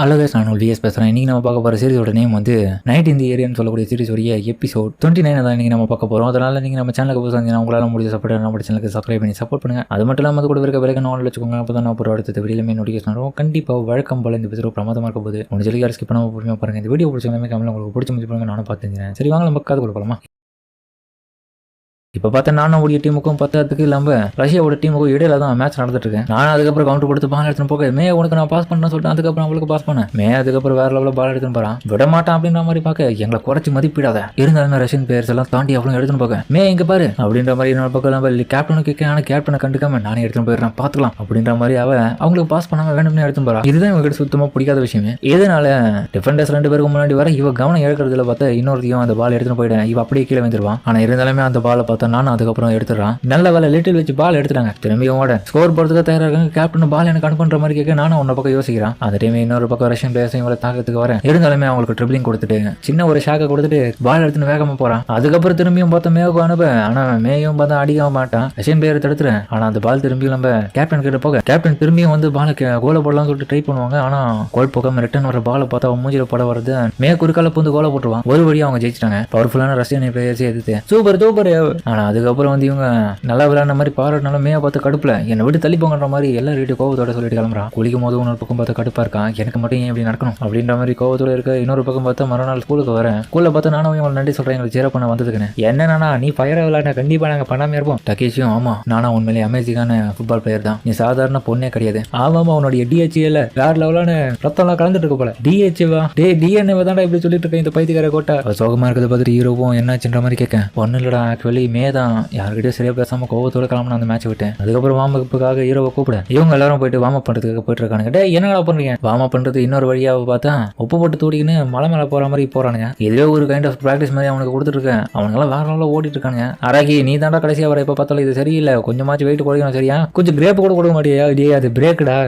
Hello guys, நான் vs பேசுகிறேன். இன்றைக்கி நம்ம பார்க்க போகிற சீரிஸோட நேம் வந்து நைட் இந்த ஏரியான்னு சொல்லக்கூடிய சீரிஸோடைய எபிசோட் 29 தான் இன்றைக்கி நம்ம பார்க்க போகிறோம். அதனால் நீங்கள் நம்ம சேனலுக்கு புதுசாக இருந்தீங்கன்னா உங்களால் முடிஞ்ச சப்போர்ட் நம்ம சேனலுக்கு சப்ஸ்கிரைப் பண்ணி சப்போர்ட் பண்ணுங்கள். அது மட்டும் இல்லாமல் கூட இருக்க பிறகு நான் வச்சுக்கோங்க. அப்போ தான் நான் ஒரு அடுத்த வீடியோமே நோட்டிஃபிகேஷன் வரும். கண்டிப்பாக வழக்கம் போல் இந்த எபிசோட் பிரமாதமாக இருக்க போது ஒன்று சொல்லி யாரும் ஸ்கிப் பண்ணாமல் பொறுமையாக பாருங்கள். இந்த வீடியோ பிடிச்சவங்க கமெண்ட்ல உங்களுக்கு பிடிச்ச முடிச்சு பாருங்க. நானும் பார்த்துக்கிறேன். சரி, வாங்க நம்ம காது கொடுக்கலாமா? இப்போ பார்த்தா நானுடைய டீமுக்கும் பத்தாத்துக்கு இல்லாமல் ரஷ்யாவோட டீமுக்கும் இடையில தான் மேட்ச் நடந்துட்டு இருக்கேன். நானும் அதுக்கப்புறம் கவுண்டர் கொடுத்து பால் எடுத்துன்னு போக உனக்கு நான் பாஸ் பண்ண சொல்லிட்டு அதுக்கப்புறம் அவளுக்கு பாஸ் பண்ணேன். அதுக்கப்புறம் வேற லெவலில் பால் எடுத்துன்னு போறான். விட மாட்டான் அப்படின்ற மாதிரி பார்க்க எங்களை குறைச்சி மதிப்பிடாத இருந்தாலுமே ரஷ்யன் பிளேயர்ஸ் எல்லாம் தாண்டி அவ்வளோ எடுத்துன்னு போக இங்க பாரு அப்படின்ற மாதிரி என்னோட பக்கம் கேப்டனுக்கு கேட்க. ஆனால் கேப்டனை கண்டுக்காம நானே எடுத்துன்னு போயிடுறேன், பார்த்துக்கலாம் அப்படின்ற மாதிரி அவங்களுக்கு பாஸ் பண்ணாம வேணும்னு எடுத்துன்னு போறான். இதுதான் இவங்க சுத்தமாக பிடிக்காத விஷயமே. இதனால டிஃபெண்டர்ஸ் 2 பேருக்கு முன்னாடி வர இவ கவனம் இழக்கிறதுல பார்த்தா இன்னொருத்தையும் அந்த பால் எடுத்துன்னு போயிட்டேன். இவ அப்படியே கீழே வந்துருவான். ஆனால் இருந்தாலுமே அந்த பாலை பார்த்தா நானும் அதுக்கப்புறம் எடுத்துறான். நல்ல வேலை லிட்டில் வச்சு பால் எடுத்துட்டாங்க. திரும்பியும் ஸ்கோர் போறதுக்கு தயாரா இருக்காங்க. கேப்டன் பால் எனக்கு அனுப்புற மாதிரி கேட்க நானும் உன்ன பக்கம் யோசிக்கிறான். அந்த டைம் இன்னொரு பக்கம் ரஷ்யன் பிளேயர்ஸ் இவங்களை தாக்கத்துக்கு வரேன். இருந்தாலுமே அவங்களுக்கு ட்ரிபிளிங் கொடுத்துட்டு சின்ன ஒரு ஷாக்கை கொடுத்துட்டு பால் எடுத்துன்னு வேகமா போறான். அதுக்கப்புறம் திரும்பியும் பார்த்தா மேவுக்கு அனுப்ப. ஆனா மேயும் பார்த்தா அடிக்க மாட்டான். ரஷ்யன் பிளேயர் தடுத்துறேன். ஆனா அந்த பால் திரும்பியும் நம்ம கேப்டன் கிட்ட போக கேப்டன் திரும்பியும் வந்து பாலை கோல போடலாம்னு சொல்லிட்டு ட்ரை பண்ணுவாங்க. ஆனா கோல் போகாம ரிட்டர்ன் வர பாலை பார்த்தா மூஞ்சில பட வருது. குறுக்கால பூந்து கோல போட்டுருவான். ஒரு வழியா அவங்க ஜெயிச்சிட்டாங்க. பவர்ஃபுல்லான ரஷ்யன் பிளேயர்ஸ் எதிர்த்து சூப்பர் சூப்பர். ஆனா அதுக்கப்புறம் வந்து இவங்க நல்லா விளையாடுற மாதிரி பாராட்டினால மேய பார்த்து கடுப்புல என்னை விட்டு தள்ளி போங்கன்ற மாதிரி எல்லா ரேட்டு கோவத்தோட சொல்லிட்டு கிளம்புறான். குளிக்கும் போது இன்னொரு பக்கம் பார்த்து கடுப்பா இருக்கான். எனக்கு மட்டும் ஏன் இப்படி நடக்கணும் அப்படின்ற மாதிரி கோவத்தோட இருக்க. இன்னொரு பக்கம் பார்த்தா மறுநாள் ஸ்கூலுக்கு வரேன். ஸ்கூல்ல பார்த்தா நானும் இவங்க நன்றி சொல்றேன், எங்களுக்கு சேர பண்ண வந்ததுக்குன்னு. என்னன்னா நீ ஃபயரா விளையாட கண்டிப்பா நாங்க பண்ணாம இருப்போம். டகேஷியும் ஆமா நானா உண்மையிலே அமேசிங்கான ஃபுட்பால் பிளேயர் தான், நீ சாதாரண பொண்ணே கிடையாது. ஆமாமா உன்னுடைய டிஹெச்ல வேற லெவலான ரத்தம்லாம் கலந்துட்டு இருக்க போல. டிஹெச்வா டே டிஎன்ஏ தான்டா இப்படி சொல்லிட்டு இருக்கேன் இந்த பைத்தியக்கார கோட்டை. சோகமா இருக்கிறத பார்த்துட்டு ஹீரோவும் என்னாச்சுன்ற மாதிரி கேட்க. ஒன்னும் இல்லடா, ஆக்சுவலி மேதான் யாருக்கிட்டே சரியா பேசாம கோவத்தோட கிளம்புன அந்த மேட்ச் விட்டேன். அதுக்கப்புறம் வார்மப்புக்காக ஹீரோவை கூப்பிட இவங்க எல்லாரும் போயிட்டு வார்ம் பண்றதுக்கு போயிட்டு இருக்கானுங்க. டே என்னடா பண்றீங்க? வார்ம் பண்றது இன்னொரு வழியாக பார்த்தா உப்பு போட்டு தூடிக்கின்னு மலை மேல போற மாதிரி போறானுங்க. இதுவே ஒரு கைண்ட் ஆஃப் பிராக்டிஸ் மாதிரி அவனுக்கு கொடுத்துட்டு இருக்கேன். அவனுங்கெல்லாம் வேற லெவலில் ஓடிட்டு இருக்கானுங்க. அராகி நீ தாண்டா கடைசியா வர இப்ப பார்த்தாலும் இது சரியில்லை, கொஞ்சமாச்சு வெயிட் கொடுக்கணும் சரியா? கொஞ்சம் கிரேப் கூட கொடுக்க மாட்டியா? அது பிரேக்குடா.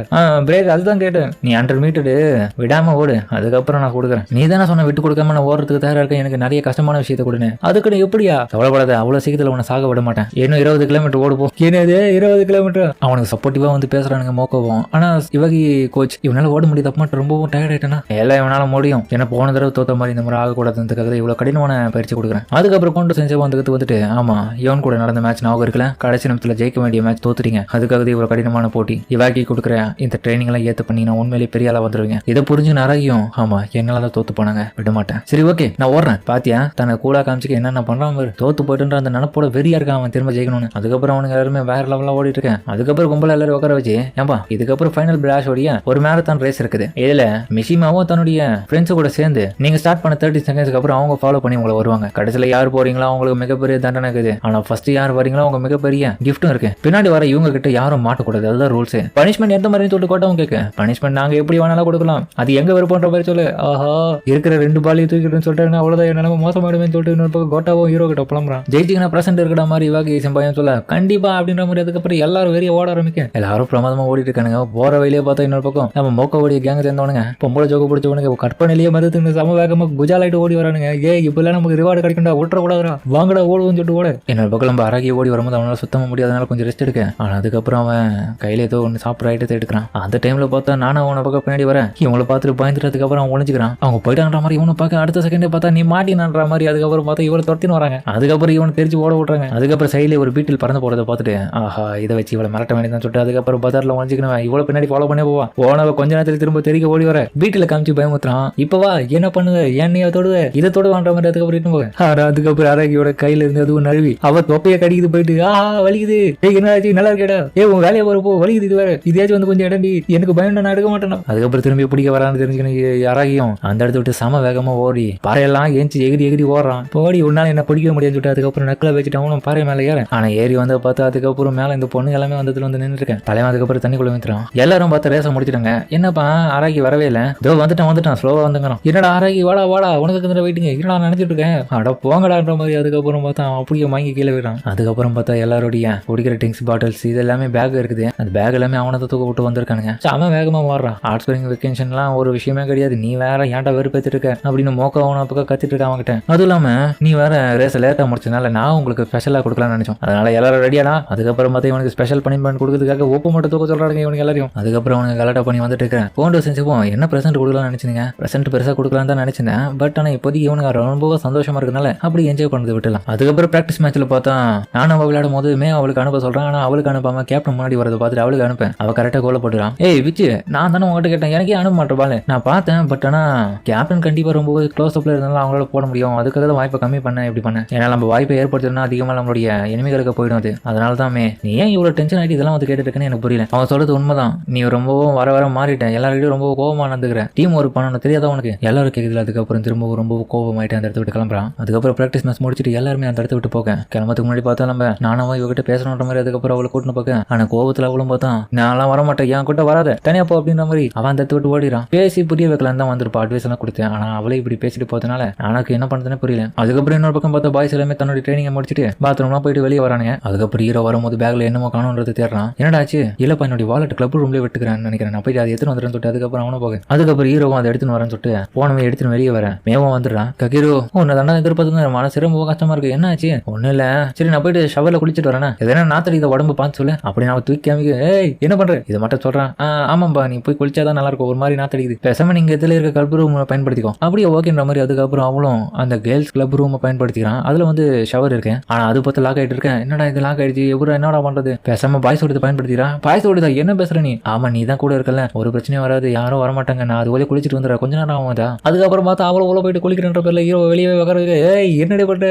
பிரேக் அதுதான் கேட்டேன். நீ 100 மீட்டரு விடாம ஓடு, அதுக்கப்புறம் நான் கொடுக்குறேன். நீ தானே சொன்ன விட்டு கொடுக்காம நான் ஓடுறதுக்கு தயாரா இருக்கேன், எனக்கு நிறைய கஷ்டமான விஷயத்தை கொடுன்னு. அதுக்கு எப்படியா கவலைப்படாத, அவ்வளவு சீக்கிரத்தில் உன்னை சாக விட மாட்டேன். இன்னும் 20 கிலோமீட்டர் ஓடுப்போம். என்னது 20 கிலோமீட்டர்? அவனுக்கு சப்போர்ட்டிவா வந்து பேசுறானுங்க மோக்கவும். ஆனா இவகி கோச் இவனால ஓட முடியுது அப்ப ரொம்பவும் டயர்ட் ஆயிட்டேன்னா எல்லாம் இவனால முடியும். ஏன்னா போன தடவை தோத்த மாதிரி இந்த மாதிரி ஆகக்கூடாதுன்றதுக்காக இவ்வளவு கடினமான பயிற்சி கொடுக்குறேன். அதுக்கப்புறம் கொண்டு செஞ்சு வந்துட்டு ஆமா இவன் கூட நடந்த மேட்ச் ஞாபகம் இருக்கல, கடைசி நிமிஷத்துல ஜெயிக்க வேண்டிய மேட்ச் தோத்துறீங்க, அதுக்காக இவ்வளவு கடினமான போட்டி இவாக்கி கொடுக்குற இந்த ட்ரைனிங் எல்லாம் ஏத்து பண்ணி நான் உண்மையிலேயே பெரிய ஆளா வந்துருவீங்க. இதை புரிஞ்சு நரகியும் ஆமா என்னாலதான் தோத்து போனாங்க, விட மாட்டேன். சரி ஓகே நான் ஓடுறேன். பாத்தியா தன்னை கூட காமிச்சுக்க என்னென்ன பண்றான், தோத்து போயிட்டுன்ற அந்த நினப்போட வெறியா இருக்கான் அவன் திரும்ப ஜெயிக்கணும்னு. அதுக்கப்புறம் அவனுங்க எல்லாருமே வேற லெவலில் ஓடிட்டு இருக்கேன். அதுக்கப்புறம் கும்பல எல்லாரும் உட்கார வச்சு ஏன்பா இதுக்கப்புறம் ஃபைனல் பிளாஷ் ஓடிய ஒரு மேரத்தான் ரேஸ் இருக்குது. இதுல மிஷிமாவும் தன்னுடைய ஃப்ரெண்ட்ஸ் கூட சேர்ந்து நீங்க ஸ்டார்ட் பண்ண 30 செகண்ட்ஸ்க்கு அப்புறம் அவங்க ஃபாலோ பண்ணி உங்களை வருவாங்க. கடைசியில் யார் போறீங்களோ அவங்களுக்கு மிகப்பெரிய தண்டனை இருக்குது. ஆனா ஃபர்ஸ்ட் யார் வரீங்களோ அவங்க மிகப்பெரிய கிஃப்ட்டும் இருக்கு. பின்னாடி வர இவங்க கிட்ட யாரும் மாட்டக்கூடாது, அதுதான் ரூல்ஸ். பனிஷ்மெண்ட் எந்த மாதிரி சொல்லிட்டு கோட்டவும் கேட்க. பனிஷ்மெண்ட் நாங்க எப்படி வேணாலும் கொடுக்கலாம், அது எங்க விருப்பன்ற மாதிரி சொல்லு. ஆஹா இருக்கிற 2 பாலையும் தூக்கிட்டு சொல்லிட்டு அவ்வளவுதான் நிலைமை மோசமாயிடுமே சொல்லிட்டு இன்னொரு பக்கம் கோட்டாவும் ஹீரோ கிட்ட புலம்புறான். ஜெயிச்சிங்கன்னா பிரசன்ட் இருக்கிற மாதிரி இவாகி செம்பாயும் சொல்ல கண்டிப்பா அப்படின்ற மாதிரி. அதுக்கப்புறம் எல்லாரும் வெளியே ஓட ஆரம்பிக்க எல்லாரும் பிரமாதமா ஓடிட்டு இருக்கானுங்க. போற வழியே பார்த்தா இன்னொரு பக்கம் நம்ம மோக்கோடைய கேங்க சேர்ந்தவனுங்க பொம்பளை ஜோக்க பிடிச்சவனுங்க கற்பனையிலேயே மதத்துக்கு சம வேகமா குஜாலாயிட்டு ஓடி வரானுங்க. இப்பெல்லாம் நமக்கு ரிவார்டு கிடைக்கும்டா, விட்டுற கூடாதுடா, வாங்கடா ஓடுவோம்னு சொல்லிட்டு ஓட. இன்னொரு பக்கம் நம்ம அரகி ஓடி வரும்போது அவனால சுத்தமா முடியாதனால கொஞ்சம் ரெஸ்ட் எடுக்க. ஆனா அதுக்கப்புறம் அவன் கையில ஏதோ ஒன்று சாப்பிட்ற ஐட்டத்தை எடுக்கிறான். அந்த டைம்ல பார்த்தா நானும் அவனை பக்கம் பின்னாடி வரேன். இவங்களை பார்த்துட்டு பயந்துட்டதுக்கு அப்புறம் அவன் ஒழிஞ்சுக்கிறான். அவங்க போயிட்டான்ற மாதிரி இவனை பார்க்க அடுத்த செகண்டே பார்த்தா நீ மாட்டினான்ற மாதிரி. அதுக்கப்புறம் பார்த்தா இவரை தொட்டின்னு வராங்க. அதுக்கப்புறம் இவனை தெரிஞ்சு ஓட விட்டுறாங்க. அதுக்கப்புறம் சைட்ல ஒரு பீட்டில் பறந்து போறதை பார்த்துட்டு ஆஹா இதை வச்சு இவளை மிரட்ட வேண்டியதான் சொல்லிட்டு அதுக்கப்புறம் பஜார்ல ஒழிஞ்சிக்கணும். இவ்வளவு பின்னாடி ஃபாலோ பண்ணி போவா. போனவ கொஞ்ச நேரத்தில் திரும்ப தெரிய ஓடி வர வீட்டுல காமிச்சு பயமுத்துறான். இப்பவா என்ன பண்ணுவ, என்னைய தொடுவ, இதை தொடுவான்ற மாதிரி. அதுக்கப்புறம் போக அதுக்கப்புறம் அரகியோட கையில இருந்து அதுவும் நழுவி அவ தொப்பைய கடிக்குது போயிட்டு ஆஹா வலிக்குது. என்னாச்சு நல்லா இருக்கேடா, உன் வேலையை போறப்போ வலிக்குது, இது வேற இதையாச்சும் வந்து கொஞ்சம் இடண்டி எனக்கு பயன் நான் எடுக்க மாட்டேன். அதுக்கப்புறம் திரும்பி பிடிக்க வரான்னு தெரிஞ்சுக்கணும். அரகியும் அந்த இடத்த விட்டு சம வேகமா ஓடி பாறையெல்லாம் ஏஞ்சி எகிரி ஓடுறான். ஓடி உன்னால என்ன பிடிக்க முடியாது சொல்லிட்டு அதுக்கப்புறம் நக்கல வச்சுட்டு அவனும் பாறை மேல ஏற. ஆனா ஏறி வந்து பார்த்தா அதுக்கப்புறம் மேல இந்த பொண்ணு எல்லாமே வந்ததுல வந்து நின்று இருக்கேன். தலைவன் அதுக்கப்புறம் தண்ணிக்குள்ள வந்துட்டான். எல்லாரும் பார்த்து ரேச முடிச்சிட்டாங்க. என்னப்பா ஆராகி வரவே இல்லை, இதோ வந்துட்டான் ஸ்லோவா வந்துங்கிறான். என்னடா ஆராகி வாடா உனக்கு வெயிட்டிங்க என்னடா நினைச்சிட்டு இருக்கேன், அட போங்கடான்ற மாதிரி. அதுக்கப்புறம் பார்த்தா அப்படியே வாங்கி கீழே விடுறான். அதுக்கப்புறம் பார்த்தா எல்லாருடைய குடிக்கிற ட்ரிங்க்ஸ் பாட்டில்ஸ் இது எல்லாமே பேக் இருக்குது. அந்த பேக் எல்லாமே அவனை தூக்க விட்டு வந்திருக்கானுங்க. அவன் வேகமா மாறுறான். ஆர்ட் ஸ்பிரிங் வெக்கேஷன்லாம் ஒரு விஷயமே கிடையாது, நீ வேற ஏன்டா வெறுப்பேத்திட்டு இருக்க அப்படின்னு மோக்க அவனை பக்கம் கத்திட்டு இருக்க அவன்கிட்ட. அதுவும் இல்லாம நீ வேற ரேச லேட்டா முடிச்சதுனால நான் உங்களுக்கு ஸ்பெஷலா கொடுக்கலாம்னு நினைச்சோம். அதனால எல்லாரும் ரெடியானா அதுக்கப்புறம் பார்த்தா இவனுக்கு ஸ்பெஷல் பனிஷ்மெண்ட் கொடுக்கறதுக்காக ஒப்பு மட்டும் தூக்க சொல்றாங்க இவனுக்கு எல்லாரையும். அதுக்கப்புறம் அவனுக்கு கலாட்டா பண்ணி வந்துட்டு இருக்கேன். கோண்டோ செஞ்சுப்போம் என்ன பிரசன்ட் கொடுக்கலாம்னு நினைச்சீங்க. பிரசன்ட் பெருசா கொடுக்கலாம் தான் நினைச்சேன். பட் ஆனா இப்போதைக்கு இவனுக்கு ரொம்ப சந்தோஷமா இருக்கனால அப்படி என்ஜாய் பண்ணது விட்டுலாம். அதுக்கப்புறம் பிராக்டிஸ் மேட்ச்ல பார்த்தா நானும் அவள் விளையாடும் போது அவளுக்கு அனுப்ப சொல்றான். ஆனா அவளுக்கு அனுப்பாம கேப்டன் முன்னாடி வரதை பார்த்துட்டு அவளுக்கு அனுப்பேன். அவ கரெக்டா கோல போட்டுறான். ஏய் விச்சு நான் தானே உங்ககிட்ட கேட்டேன் எனக்கே அனுப்ப மாட்டேன் பாலு. நான் பார்த்தேன் பட் ஆனா கேப்டன் கண்டிப்பா ரொம்ப க்ளோஸ் அப்ல இருந்தாலும் அவங்களோட போட முடியும். அதுக்காக தான் வாய்ப்பை கம்மி பண்ண இப்படி பண்ண. ஏன்னா நம்ம வாய்ப்பை ஏற்படுத்தினா அதிகமாக நம்மளுடைய எனிமிகளுக்கு போயிடும். அது அதனால தான் நீ ஏன் இவ்வளவு டென்ஷன் ஆகிட்டு இதெல்லாம் வந்து கேட்டு இருக்குன்னு எனக்கு புரியல. அவன் சொல்றது உண்மைதான். நீ ரொம்பவும் வர மாறிட்டேன். எல்லாருக்கிட்டும் ரொம்ப கோபமா நடந்துக்கிறேன். டீம் ஒர்க் பண்ணணும் தெரியாதா உனக்கு எல்லாரும் கேட்குது. அதுக்கப்புறம் திரும்ப ரொம்ப கோபமாயிட்டு அந்த இடத்த விட்டு கிளம்புறான். அதுக்கப்புறம் பிராக்டிஸ் மேட்ச் முடிச்சுட்டு எல்லாருமே அந்த இடத்த விட்டு போக கிளம்பத்துக்கு முன்னாடி பார்த்தா நம்ம நானும் இவகிட்ட பேசணுன்ற மாதிரி அதுக்கப்புறம் அவளை கூட்டின்னு போக. ஆனா கோபத்துல அவளும் பார்த்தா நான்லாம் வரமாட்டேன் என் கூட்ட வராத தனியா போ அப்படின்ற மாதிரி அவன் அந்த இடத்த விட்டு ஓடிறான். பேசி புரிய வைக்கலாம் தான் வந்துருப்பா அட்வைஸ் எல்லாம் கொடுத்தேன். ஆனா அவளே இப்படி பேசிட்டு போறதுனால எனக்கு என்ன பண்றதுன்னு புரியல. அதுக்கப்புறம் இன்னொரு பக்கம் பார்த்தா பாய்ஸ் எல்லாமே தன்னோட ட்ரைனிங் முடிச்சுட்டு பாத்ரூம்லாம் போயிட்டு வெளியே வரானுங்க. அதுக்கப்புறம் ஹீரோ வரும்போது பேக்ல என்னமோ காணும்ன்றது தேடுறான். என்னடாச்சு இல்லப்பா என்னோட வாலெட் கிளப் ரூம்லயே விட்டுக்கிறேன்னு நினைக்கிறேன். நான் போயிட்டு அதை எடுத்துன்னு வந்துடுறேன்னு சொல்லிட்டு அதுக்கப்புறம் அவனும் போக. அதுக்கப்புறம் ஹீரோவும் அதை எடுத்துன்னு வரேன்னு சொல்லிட்டு போனவே எடுத்துன்னு வெளியே வரேன். மேவும் வந்துடுறான். ககிரு உன்னை தண்டா எதிர்பார்த்து மனசு ரொம்ப கஷ்டமா இருக்கு. என்ன ஆச்சு ஒன்னும் இல்ல சரி நான் போயிட்டு ஷவர்ல குளிச்சுட்டு வரேன். எதனா நாத்தடி இதை உடம்பு பார்த்து சொல்லு அப்படி நான் தூக்கி காமிக்க. ஏய் என்ன பண்ற இதை மட்டும் சொல்றான். ஆமாம்பா நீ போய் குளிச்சாதான் நல்லா இருக்கும். ஒரு மாதிரி நாத்தடிக்குது. பேசாம நீங்க இதுல இருக்க கிளப் ரூம் பயன்படுத்திக்கோ அப்படியே ஓகேன்ற மாதிரி. அதுக்கப்புறம் அவளும் அந்த கேர்ள்ஸ் கிளப் ரூம் பயன்படுத்திக்கிறான். அதுல வந்து ஷவர் இருக்கேன். ஆனா அது பார்த்து லாக் ஆயிட்டு இருக்கேன். என்னடா இது லாக் ஆயிடுச்சு எவ்வளவு என்னடா பண்றது. பேசாம பாய்ஸ் ஓடி பயன்படுத்திக்கிறான். பாய்ஸ் ஓடிதா என்ன பேசுற நீ. ஆமா நீ தான் கூட இருக்கல ஒரு பிரச்சனையும் வராது யாரும் வரமாட்டாங்க. நான் அது போல குளிச்சுட்டு வந்துடுறேன் கொஞ்ச நேரம் ஆகுதா. அதுக்கப்புறம் பார்த்தா அவளை உள்ள போயிட்டு குளிக்கிறன்ற பேர்ல ஹீரோ வெளியே வைக்கிறது. ஏய் என்னடி பண்ற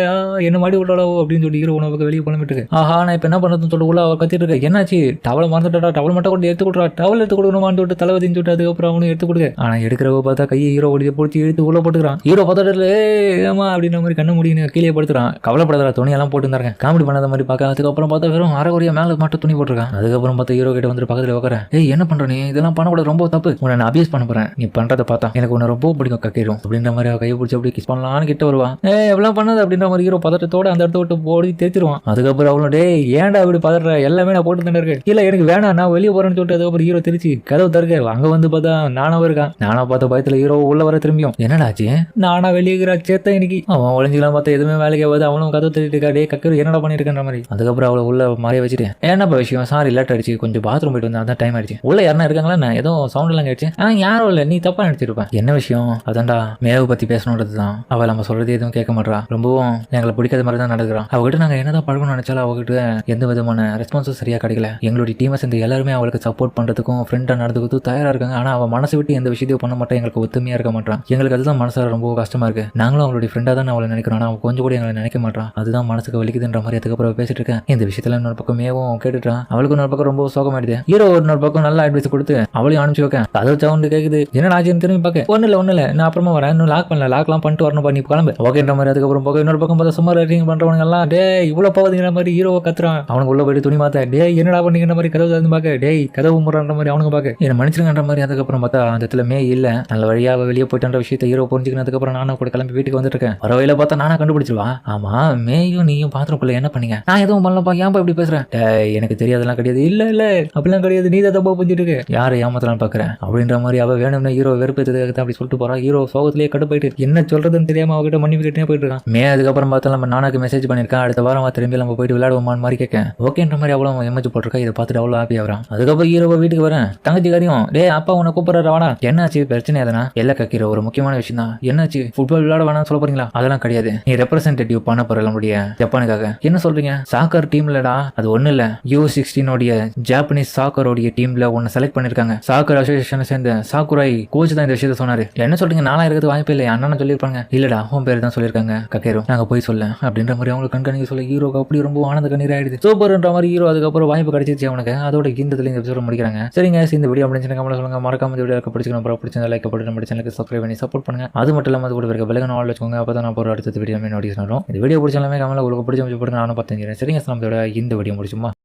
என்ன மாடி விட்டாளோ அப்படின்னு சொல்லி ஹீரோ உனக்கு வெளியே புலம்பிட்டு இருக்கு. ஆஹா நான் இப்ப என்ன பண்றதுன்னு சொல்லிட்டு உள்ள அவ கத்திட்டு இருக்கு. என்னாச்சு டவலை மறந்துட்டா டவல் மட்டும் கொண்டு எடுத்து கொடுறா. டவல் எடுத்து கொடுக்கணுமான்னு சொல்லிட்டு தலைவதின்னு சொல்லிட்டு அதுக்கப்புறம் அவனு எடுத்து கொடுக்க. ஆனா எடுக்கிறவ பார்த்தா கையை ஹீரோ ஒடிய பிடிச்சி இழுத்து உள்ள போட்டுக்கிறான். ஹீரோ பார்த்துட்டு ஏமா அப்படின்ற மாதிரி கண்ணு முடியும் கீழே படுத்துறான். கவலைப்படாத துணி எல்லாம் போட்டு இருந்தாங்க காமெடி பண்ணாத மாதிரி பார்க்க. அதுக்கப்புறம் பார்த்தா வெறும் அரைக்குறைய மேல மட்டும் துணி போட்டுருக்கான். அதுக்கப்புறம் பார்த்தா ஹீரோ கிட்ட வந்து பக்கத்துல உட்கார. ஏய் என்ன பண்ற நீ இதெல்லாம் பண்ணக்கூடாது ரொம்ப தப்பு. உன்னை நான் அபியூஸ் பண்ண போறேன். நீ பண்றதை பார்த்தா எனக்கு உன்னை ரொம்ப பிடிக்கும் கக்கிரும் அப்படின்ற மாதிரி அவ கையை பிடிச்சி அப்படி கிஸ் பண்ணலான்னு கிட்ட வருவான். எவ்வளவு பண்ணது அப்படின்ற மாதிரி ஹீரோ பதட்டத்தோட அந்த இடத்த விட்டு போடி தெரிச்சிருவான். அதுக்கப்புறம் அவளோட ஏன்டா அப்படி பதற எல்லாமே நான் போட்டு தானே இருக்கு இல்ல எனக்கு வேணாம் நான் வெளியே போறேன்னு சொல்லிட்டு அதுக்கப்புறம் ஹீரோ திருச்சி கதவு தருக்க. அங்க வந்து பார்த்தா நானும் இருக்கான். நானா பார்த்த பயத்துல ஹீரோ உள்ள வர திரும்பியும் என்னடாச்சு நானா வெளியே சேத்த இன்னைக்கு அவன் ஒளிஞ்சிக்கலாம் பார்த்தா எதுவுமே வேலைக்கு ஆகாது. அவனும் கதவு தட்டிட்டு இருக்கா. டே கக்கரு என்னடா பண்ணிருக்கன்ற மாதிரி. அதுக்கப்புறம் அவளை உள்ள மறைய வச்சுட்டு என்னப்பா விஷயம் சாரி லேட் ஆயிடுச்சு கொஞ்சம் பாத்ரூம் போயிட்டு வந்தா அதான் டைம் ஆயிடுச்சு. உள்ள யாரா இருக்காங்களா நான் ஏதோ சவுண்ட் எல்லாம் கேட்டுச்சு. யாரும் இல்ல நீ தப்பா நினைச்சிருப்பேன். என்ன விஷயம் அதான்டா மேவை பத்தி பேசணுன்றது தான். அவள் நம்ம சொல்றது எதுவும் கேட்க மாட்டா. ரொம்பவும் எங்களை பிடிக்காத மாதிரி தான் நடக்கிறான். அவகிட்ட நாங்க என்னதான் பழகணும்னு நினைச்சாலும் அவகிட்ட எந்த விதமான ரெஸ்பான்ஸும் சரியா கிடைக்கல. எங்களுடைய டீமை சேர்ந்து எல்லாருமே அவளுக்கு சப்போர்ட் பண்றதுக்கும் ஃப்ரெண்டா நடந்துக்கிறதுக்கும் தயாரா இருக்காங்க. ஆனா அவ மனசு விட்டு எந்த விஷயத்தையும் பண்ண மாட்டா. எங்களுக்கு ஒத்துமையா இருக்க மாட்டான். எங்களுக்கு அதுதான் மனசார ரொம்ப கஷ்டமா இருக்கு. நாங்களும் அவளுடைய ஃப்ரெண்டா தான் அவளை நினைக்கிறோம். ஆனா அவன் கொஞ்சம் கூட எங்களை நினைக்க மாட்டான். அதுதான் மனசுக்கு வலிக்குதுன்ற மாதிரி அதுக்கப்புறம் பேசிட்டு இருக்கேன். இந்த விஷயத்துல இன்னொரு பக்கம் மேவும் கேட்டுட்டான். அவளுக்கு இன்னொரு பக்கம் ரொம்ப சோகமாயிடுது. ஹீரோ இன்னொரு பக்கம் நல்ல அட்வைஸ் கொடுத்து அவளையும் அனுப்பிச்சு வைக்க. கதவு சவுண்ட் கேக்குது. என்ன ஆச்சுன்னு திரும்பி பார்க்க ஒண்ணு இல்ல நான் அப்புறமா வரேன் இன்னும் லாக் பண்ணல லாக்லாம் பண்ணிட்டு வரணும் பண்ணி கிளம்பு ஓகேன்ற மாதிரி. அதுக்கப்புறம் போக இன்னொரு பக்கம் பார்த்தா சும்மா ரைட்டிங் பண்றவங்க எல்லாம் டே இவ்வளவு போகுதுங்கிற மாதிரி ஹீரோ கத்துறான். அவனுக்கு உள்ள போயிட்டு துணி மாத்த டே என்னடா பண்ணிக்கிற மாதிரி கதவு திறந்து பார்க்க. டேய் கதவு முறான்ற மாதிரி அவனுக்கு பார்க்க என்ன மன்னிச்சிருங்கன்ற மாதிரி. அதுக்கப்புறம் பார்த்தா அந்த இடத்துல மே இல்ல நல்ல வழியா வெளியே போயிட்ட விஷயத்தை ஹீரோ புரிஞ்சுக்கினதுக்கு அப்புறம் நானும் கூட கிளம்பி வீட்டுக்கு வந்துட்டு இருக்கேன். வர வழியில பார்த்தா நானா கண்டுபிடிச்சிருவா. ஆமா மேயும் நீயும் பாத்ரூம்குள்ள என்ன பண்ணீங்க. நான் எதுவும் பண்ணலப்பா ஏன் இப்படி பேசுறேன். எனக்கு தெரியாதெல்லாம் கிடையாது. இல்ல அப்படிலாம் கிடையாது நீ தான் தப்பா புரிஞ்சுட்டு இருக்கு. யாரை ஏமாத்தலாம் பாக்குறேன் அப்படின்ற மாதிரி அவ வேணும்னா ஹீரோ வெறுப்பேற்றதுக்கு அப்படி சொல்லிட்டு போறா. ஹீரோ சோகத்திலேயே கடுப்பாயிட்டு என்ன சொல்றதுன்னு தெரியாம அவகிட்ட மன்னிப்பு கேட்டே போயிட்டு இருக்கான். மே அதுக்கப்புறம் பார்த்தா நம்ம நானாக்கு மெசேஜ் பண்ணிருக்கான். அடுத்த வாரம் திரும்பி நம்ம போயிட்டு விளையாடுவோமான்னு மாதிரி கேட்க ஓகேன்ற மாதிரி அவ்வளவு எமேஜ் போட்டிருக்கா. இதை பார்த்துட்டு அவ்வளவு ஹாப்பி ஆகிறான். அதுக்கப்புறம் ஹீரோவை வீட்டுக்கு வரேன். தங்கச்சிக்காரியும் டே அப்பா உன்னை கூப்பிடுற வாடா. என்னாச்சு பிரச்சனை எதனா எல்லாம் கக்கிற ஒரு முக்கியமான விஷயம் தான். என்னாச்சு ஃபுட்பால் விளையாட வேணாம்னு சொல்ல போறீங்களா. அதெல்லாம் கிடையாது நீ ரெப்ரசன்டேட்டிவ் பண்ண போற நம்மளுடைய ஜப்பானுக்காக. என்ன சொல்றீங்க சாக்கர் டீம்லடா. அது ஒண்ணு இல்ல U16 ஜாப்பனீஸ் சாக்கரோடைய டீம்ல ஒன்னு செலக்ட் பண்ணிருக்காங்க. சாக்கர் அசோசியேஷனை சேர்ந்த சாக்குராய் கோச் தான் இந்த விஷயத்த சொன்னாரு. என்ன சொல்றீங்க நாளா இருக்கிறது வாய்ப்பு இல்லை அண்ணன் சொல்லியிருப்பாங்க. இல்லடா உன் பேர் தான் சொல்லியிருக்காங்க கக்கேரோ நாங்க போய் சொல்ல அப்படின்ற மாதிரி அவங்களுக்கு கண்காணிக்க சொல்ல ஹீரோக்கு அப்படி ரொம்ப ஆனந்த கண்ணீர் ஆயிடுது. சூப்பர்ன்ற மாதிரி ஹீரோ அதுக்கப்புறம் வாய்ப்பு கிடைச்சிருச்சு அவனுக்கு. அதோட இந்த எபிசோட முடிக்கிறாங்க. சரிங்க இந்த வீடியோ அப்படின்னு கமெண்ட் சொல்லுங்க. மறக்காம இந்த வீடியோ பிடிச்சிக்கணும் பிடிச்சா லைக் போட்டு நம்ம சேனலுக்கு சப்ஸ்கிரைப் பண்ணி சப்போர்ட் பண்ணுங்க. அது மட்டும் இல்லாம அது கூட இருக்க பெல்லைக்கான ஆல் வச்சுக்கோங்க. அப்பதான் நான் போற அடுத்த வீடியோ நோட்டீஸ் வரும். இந்த வீடியோ பிடிச்சாலுமே கமெண்ட்ல உங்களுக்கு பிடிச்ச போட்டு நானும் பார்த்துக்கிறேன். சரிங்க இந்த வீடியோ முடிச்சுமா.